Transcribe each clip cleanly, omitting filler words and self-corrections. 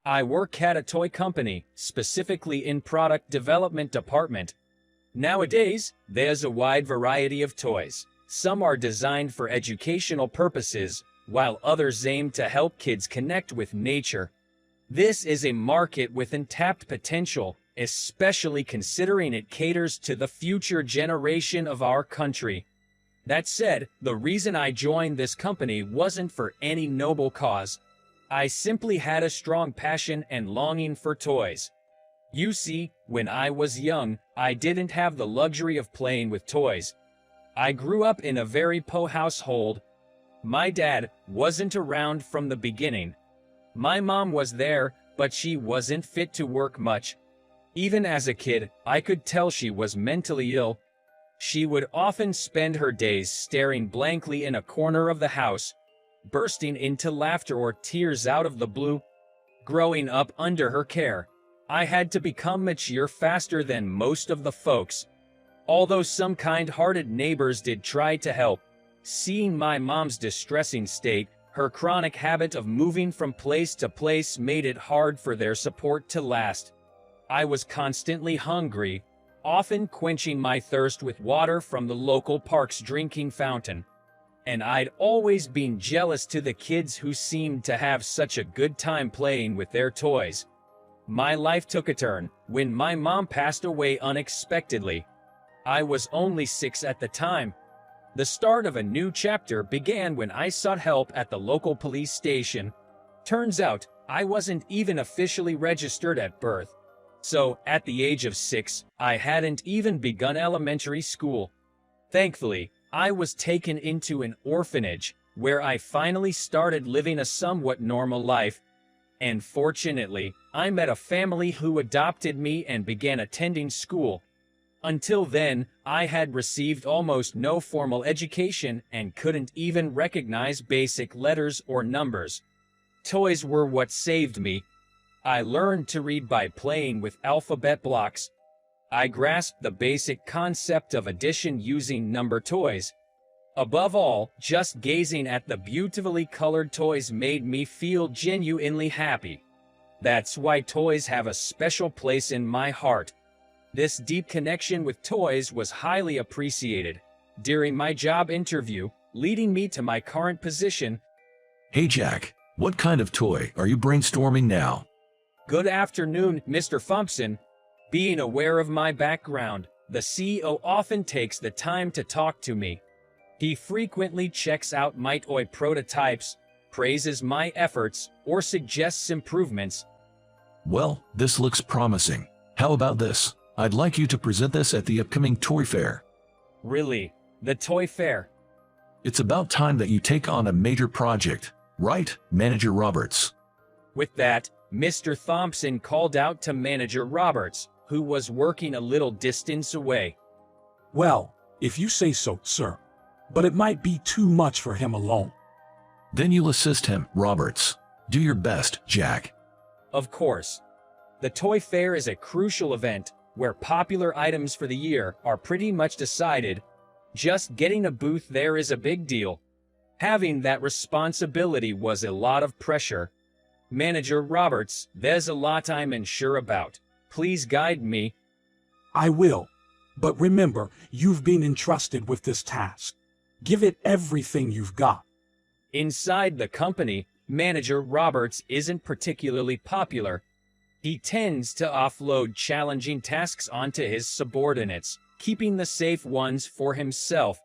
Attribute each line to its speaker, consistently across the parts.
Speaker 1: I work at a toy company, specifically in product development department. Nowadays, there's a wide variety of toys. Some are designed for educational purposes, while others aim to help kids connect with nature. This is a market with untapped potential, especially considering it caters to the future generation of our country. That said, the reason I joined this company wasn't for any noble cause. I simply had a strong passion and longing for toys. You see, when I was young, I didn't have the luxury of playing with toys. I grew up in a very poor household. My dad wasn't around from the beginning. My mom was there, but she wasn't fit to work much. Even as a kid, I could tell she was mentally ill. She would often spend her days staring blankly in a corner of the house, bursting into laughter or tears out of the blue. Growing up under her care, I had to become mature faster than most of the folks. Although some kind-hearted neighbors did try to help, seeing my mom's distressing state, her chronic habit of moving from place to place made it hard for their support to last. I was constantly hungry, often quenching my thirst with water from the local park's drinking fountain. And I'd always been jealous to the kids who seemed to have such a good time playing with their toys. My life took a turn when my mom passed away unexpectedly. I was only 6 at the time. The start of a new chapter began when I sought help at the local police station. Turns out, I wasn't even officially registered at birth. So, at the age of 6, I hadn't even begun elementary school. Thankfully, I was taken into an orphanage, where I finally started living a somewhat normal life. And fortunately, I met a family who adopted me and began attending school. Until then, I had received almost no formal education and couldn't even recognize basic letters or numbers. Toys were what saved me. I learned to read by playing with alphabet blocks. I grasped the basic concept of addition using number toys. Above all, just gazing at the beautifully colored toys made me feel genuinely happy. That's why toys have a special place in my heart. This deep connection with toys was highly appreciated during my job interview, leading me to my current position.
Speaker 2: Hey Jack, what kind of toy are you brainstorming now?
Speaker 1: Good afternoon, Mr. Thompson. Being aware of my background, the CEO often takes the time to talk to me. He frequently checks out my toy prototypes, praises my efforts, or suggests improvements.
Speaker 2: Well, this looks promising. How about this? I'd like you to present this at the upcoming toy fair.
Speaker 1: Really? The toy fair?
Speaker 2: It's about time that you take on a major project, right, Manager Roberts?
Speaker 1: With that, Mr. Thompson called out to Manager Roberts, who was working a little distance away.
Speaker 3: Well, if you say so, sir. But it might be too much for him alone.
Speaker 2: Then you'll assist him, Roberts. Do your best, Jack.
Speaker 1: Of course. The toy fair is a crucial event, where popular items for the year are pretty much decided. Just getting a booth there is a big deal. Having that responsibility was a lot of pressure. Manager Roberts, there's a lot I'm unsure about. Please guide me.
Speaker 3: I will. But remember, you've been entrusted with this task. Give it everything you've got.
Speaker 1: Inside the company, Manager Roberts isn't particularly popular. He tends to offload challenging tasks onto his subordinates, keeping the safe ones for himself.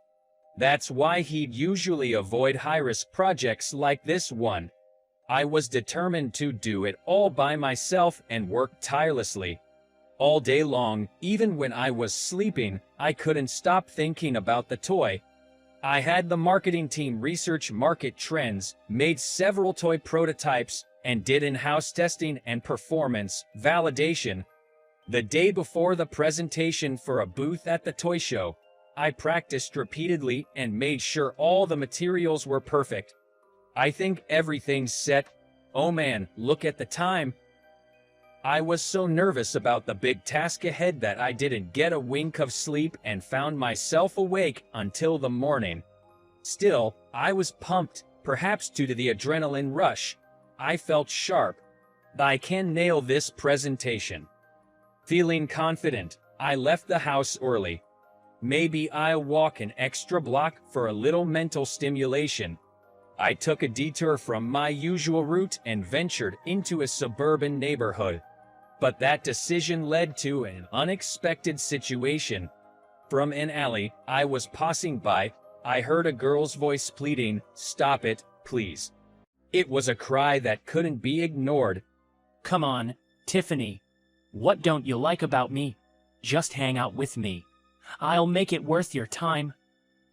Speaker 1: That's why he'd usually avoid high-risk projects like this one. I was determined to do it all by myself and work tirelessly. All day long, even when I was sleeping, I couldn't stop thinking about the toy. I had the marketing team research market trends, made several toy prototypes, and did in-house testing and performance validation. The day before the presentation for a booth at the toy show, I practiced repeatedly and made sure all the materials were perfect. I think everything's set. Oh man, look at the time. I was so nervous about the big task ahead that I didn't get a wink of sleep and found myself awake until the morning. Still, I was pumped, perhaps due to the adrenaline rush. I felt sharp. I can nail this presentation. Feeling confident, I left the house early. Maybe I'll walk an extra block for a little mental stimulation. I took a detour from my usual route and ventured into a suburban neighborhood. But that decision led to an unexpected situation. From an alley I was passing by, I heard a girl's voice pleading, "Stop it, please." It was a cry that couldn't be ignored.
Speaker 4: Come on, Tiffany. What don't you like about me? Just hang out with me. I'll make it worth your time.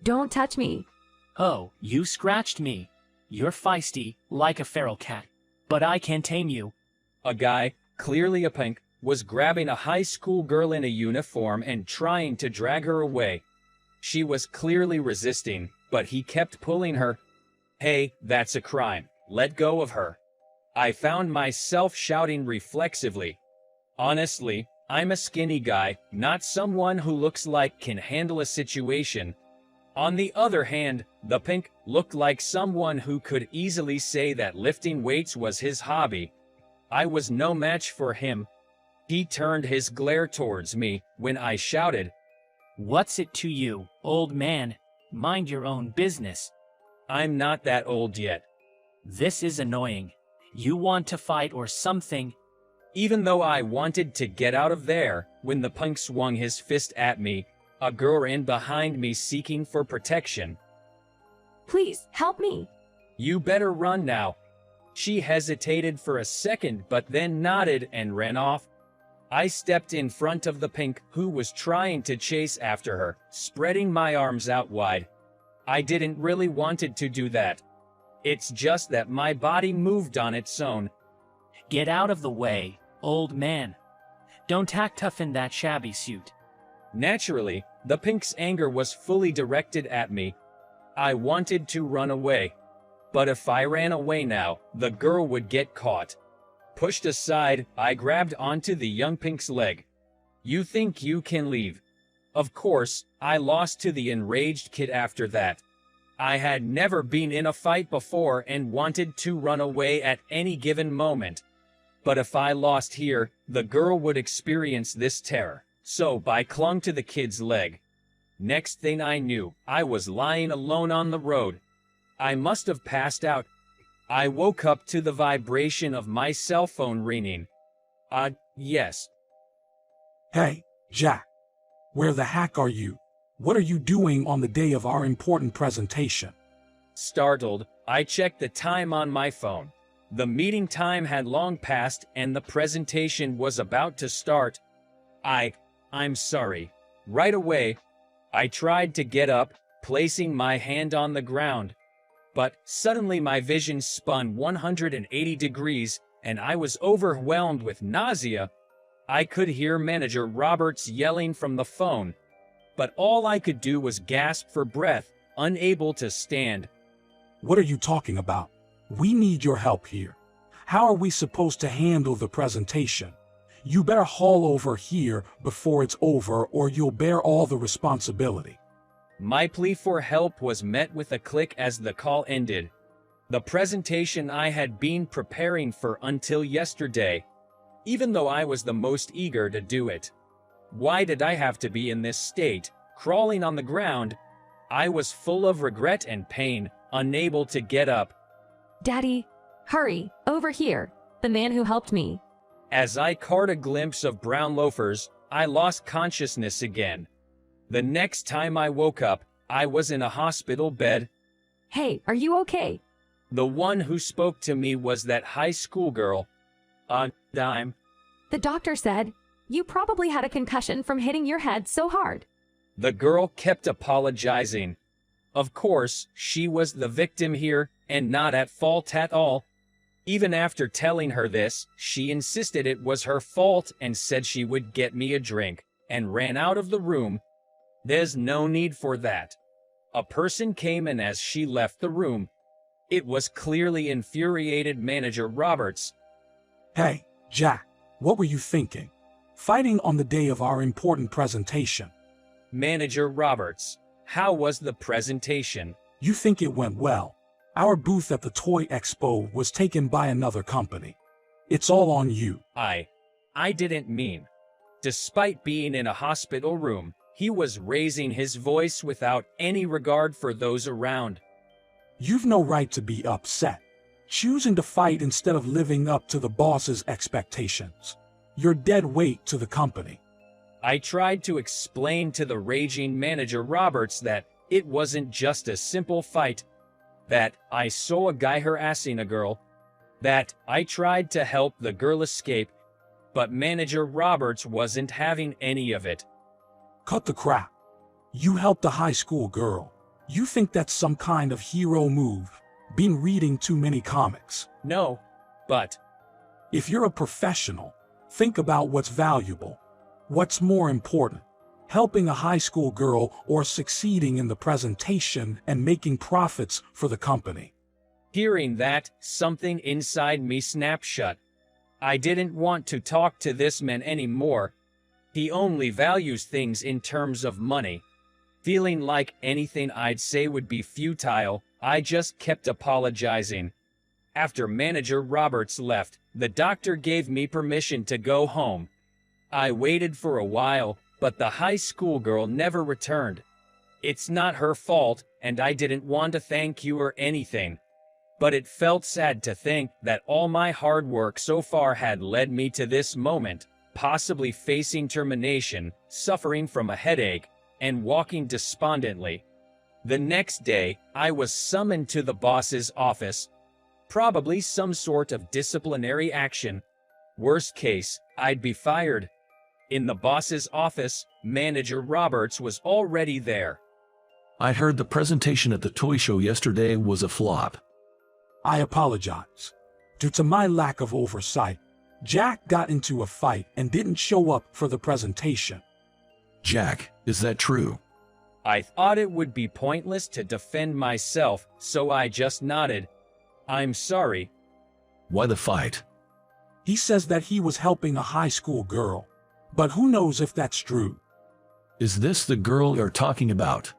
Speaker 5: Don't touch me.
Speaker 4: Oh, you scratched me. You're feisty, like a feral cat. But I can tame you.
Speaker 1: A guy, clearly a punk, was grabbing a high school girl in a uniform and trying to drag her away. She was clearly resisting, but he kept pulling her. Hey, that's a crime. Let go of her. I found myself shouting reflexively. Honestly, I'm a skinny guy, not someone who looks like can handle a situation. On the other hand, the pink looked like someone who could easily say that lifting weights was his hobby. I was no match for him. He turned his glare towards me when I shouted,
Speaker 4: What's it to you, old man? Mind your own business.
Speaker 1: I'm not that old yet.
Speaker 4: This is annoying. You want to fight or something?
Speaker 1: Even though I wanted to get out of there, when the punk swung his fist at me, a girl ran behind me seeking for protection.
Speaker 5: Please, help me.
Speaker 1: You better run now. She hesitated for a second but then nodded and ran off. I stepped in front of the pink who was trying to chase after her, spreading my arms out wide. I didn't really wanted to do that. It's just that my body moved on its own.
Speaker 4: Get out of the way, old man. Don't act tough in that shabby suit.
Speaker 1: Naturally, the pink's anger was fully directed at me. I wanted to run away. But if I ran away now, the girl would get caught. Pushed aside, I grabbed onto the young pink's leg. You think you can leave? Of course, I lost to the enraged kid after that. I had never been in a fight before and wanted to run away at any given moment. But if I lost here, the girl would experience this terror. So I clung to the kid's leg. Next thing I knew, I was lying alone on the road. I must have passed out. I woke up to the vibration of my cell phone ringing. Yes.
Speaker 3: Hey, Jack. Where the heck are you? What are you doing on the day of our important presentation?
Speaker 1: Startled, I checked the time on my phone. The meeting time had long passed and the presentation was about to start. I'm sorry. Right away, I tried to get up, placing my hand on the ground. But suddenly my vision spun 180 degrees and I was overwhelmed with nausea. I could hear Manager Roberts yelling from the phone. But all I could do was gasp for breath, unable to stand.
Speaker 3: What are you talking about? We need your help here. How are we supposed to handle the presentation? You better haul over here before it's over or you'll bear all the responsibility.
Speaker 1: My plea for help was met with a click as the call ended. The presentation I had been preparing for until yesterday, even though I was the most eager to do it. Why did I have to be in this state, crawling on the ground? I was full of regret and pain, unable to get up.
Speaker 5: Daddy, hurry, over here. The man who helped me.
Speaker 1: As I caught a glimpse of brown loafers, I lost consciousness again. The next time I woke up, I was in a hospital bed.
Speaker 5: Hey, are you okay?
Speaker 1: The one who spoke to me was that high school girl. On dime.
Speaker 5: The doctor said, you probably had a concussion from hitting your head so hard.
Speaker 1: The girl kept apologizing. Of course, she was the victim here, and not at fault at all. Even after telling her this, she insisted it was her fault and said she would get me a drink, and ran out of the room. There's no need for that. A person came in as she left the room. It was clearly infuriated Manager Roberts.
Speaker 3: Hey, Jack, what were you thinking? Fighting on the day of our important presentation.
Speaker 1: Manager Roberts, how was the presentation?
Speaker 3: You think it went well? Our booth at the Toy Expo was taken by another company. It's all on you.
Speaker 1: I didn't mean. Despite being in a hospital room, he was raising his voice without any regard for those around.
Speaker 3: You've no right to be upset. Choosing to fight instead of living up to the boss's expectations. You're dead weight to the company.
Speaker 1: I tried to explain to the raging manager Roberts that it wasn't just a simple fight, that I saw a guy harassing a girl, that I tried to help the girl escape, but Manager Roberts wasn't having any of it.
Speaker 3: Cut the crap. You helped a high school girl. You think that's some kind of hero move? Been reading too many comics.
Speaker 1: No, but
Speaker 3: If you're a professional, think about what's valuable. What's more important? Helping a high school girl or succeeding in the presentation and making profits for the company?
Speaker 1: hearing that, something inside me snapped shut. I didn't want to talk to this man anymore. He only values things in terms of money. Feeling like anything I'd say would be futile, I just kept apologizing. After Manager Roberts left, the doctor gave me permission to go home. I waited for a while, but the high school girl never returned. It's not her fault, and I didn't want to thank you or anything. But it felt sad to think that all my hard work so far had led me to this moment, possibly facing termination, suffering from a headache, and walking despondently. The next day, I was summoned to the boss's office. Probably some sort of disciplinary action. Worst case, I'd be fired. In the boss's office, Manager Roberts was already there.
Speaker 2: I heard the presentation at the toy show yesterday was a flop.
Speaker 3: I apologize. Due to my lack of oversight, Jack got into a fight and didn't show up for the presentation.
Speaker 2: Jack, is that true?
Speaker 1: I thought it would be pointless to defend myself, so I just nodded. I'm sorry.
Speaker 2: Why the fight?
Speaker 3: He says that he was helping a high school girl, but who knows if that's true.
Speaker 2: Is this the girl you're talking about?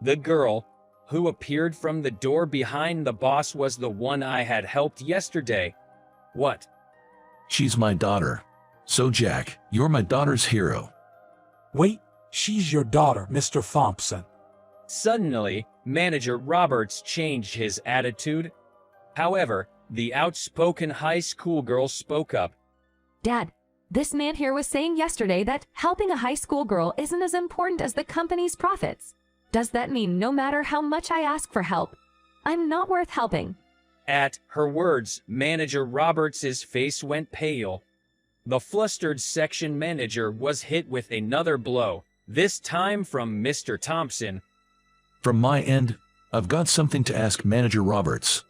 Speaker 1: The girl, who appeared from the door behind the boss, was the one I had helped yesterday. What?
Speaker 2: She's my daughter. So Jack, you're my daughter's hero.
Speaker 3: Wait, she's your daughter, Mr. Thompson.
Speaker 1: Suddenly, Manager Roberts changed his attitude. However, the outspoken high school girl spoke up.
Speaker 5: Dad, this man here was saying yesterday that helping a high school girl isn't as important as the company's profits. Does that mean no matter how much I ask for help, I'm not worth helping?
Speaker 1: At her words, Manager Roberts's face went pale. The flustered section manager was hit with another blow, this time from Mr. Thompson.
Speaker 2: From my end, I've got something to ask Manager Roberts.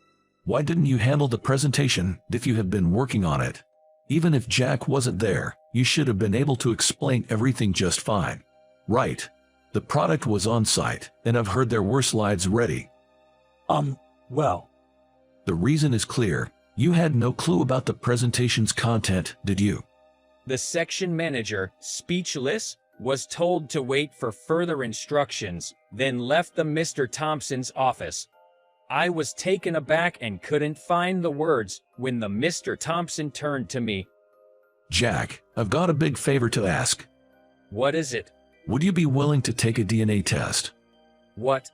Speaker 2: Why didn't you handle the presentation if you have been working on it? Even if Jack wasn't there, you should have been able to explain everything just fine. Right. The product was on site, and I've heard there were slides ready.
Speaker 3: Well.
Speaker 2: The reason is clear. You had no clue about the presentation's content, did you?
Speaker 1: The section manager, speechless, was told to wait for further instructions, then left the Mr. Thompson's office. I was taken aback and couldn't find the words when the Mr. Thompson turned to me.
Speaker 2: Jack, I've got a big favor to ask.
Speaker 1: What is it?
Speaker 2: Would you be willing to take a DNA test?
Speaker 1: What?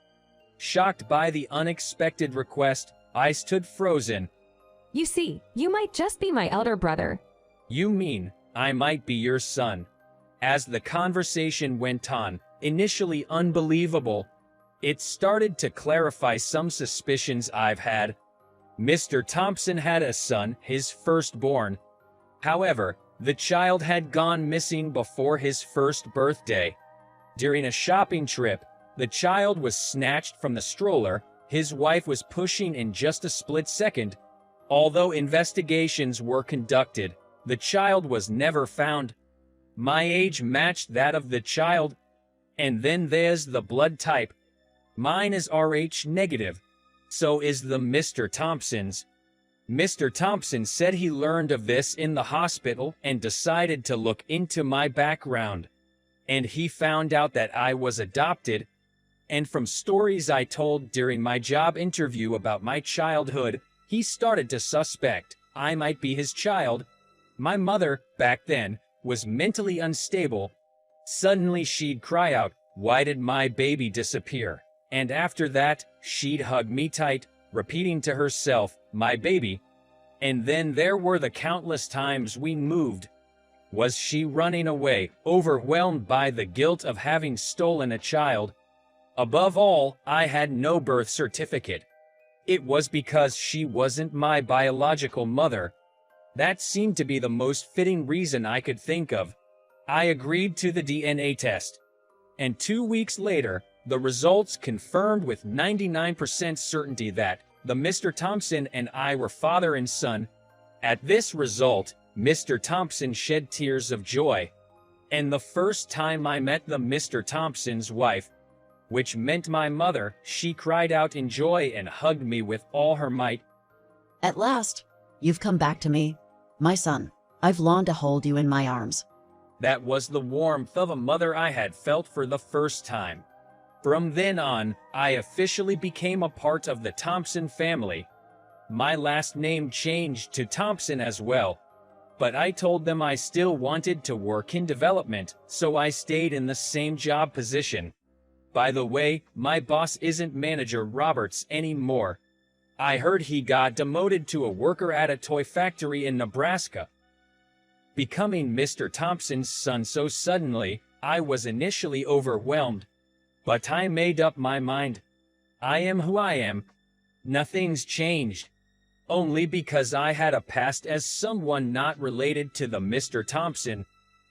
Speaker 1: Shocked by the unexpected request, I stood frozen.
Speaker 5: You see, you might just be my elder brother.
Speaker 1: You mean I might be your son? As the conversation went on, initially unbelievable, it started to clarify some suspicions I've had. Mr. Thompson had a son, his firstborn. However, the child had gone missing before his first birthday. During a shopping trip, the child was snatched from the stroller his wife was pushing in just a split second. Although investigations were conducted, the child was never found. My age matched that of the child. And then there's the blood type. Mine is Rh negative. So is the Mr. Thompson's. Mr. Thompson said he learned of this in the hospital and decided to look into my background. And he found out that I was adopted. And from stories I told during my job interview about my childhood, he started to suspect I might be his child. My mother, back then, was mentally unstable. Suddenly she'd cry out, "Why did my baby disappear?" And after that, she'd hug me tight, repeating to herself, "My baby." And then there were the countless times we moved. Was she running away, overwhelmed by the guilt of having stolen a child? Above all, I had no birth certificate. It was because she wasn't my biological mother. That seemed to be the most fitting reason I could think of. I agreed to the DNA test. And 2 weeks later, the results confirmed with 99% certainty that the Mr. Thompson and I were father and son. At this result, Mr. Thompson shed tears of joy. And the first time I met the Mr. Thompson's wife, which meant my mother, she cried out in joy and hugged me with all her might.
Speaker 6: At last, you've come back to me. My son, I've longed to hold you in my arms.
Speaker 1: That was the warmth of a mother I had felt for the first time. From then on, I officially became a part of the Thompson family. My last name changed to Thompson as well. But I told them I still wanted to work in development, so I stayed in the same job position. By the way, my boss isn't Manager Roberts anymore. I heard he got demoted to a worker at a toy factory in Nebraska. Becoming Mr. Thompson's son so suddenly, I was initially overwhelmed. But I made up my mind. I am who I am. Nothing's changed. Only because I had a past as someone not related to the Mr. Thompson,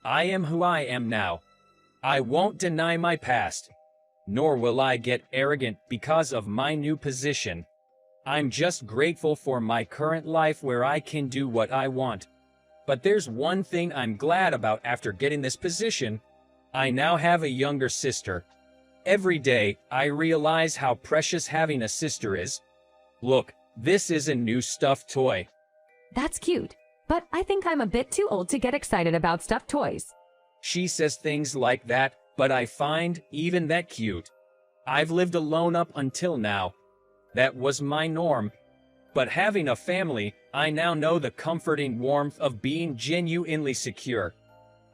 Speaker 1: I am who I am now. I won't deny my past. Nor will I get arrogant because of my new position. I'm just grateful for my current life where I can do what I want. But there's one thing I'm glad about after getting this position. I now have a younger sister. Every day, I realize how precious having a sister is. Look, this is a new stuffed toy.
Speaker 5: That's cute, but I think I'm a bit too old to get excited about stuffed toys.
Speaker 1: She says things like that, but I find even that cute. I've lived alone up until now. That was my norm. But having a family, I now know the comforting warmth of being genuinely secure.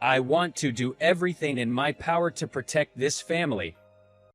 Speaker 1: I want to do everything in my power to protect this family.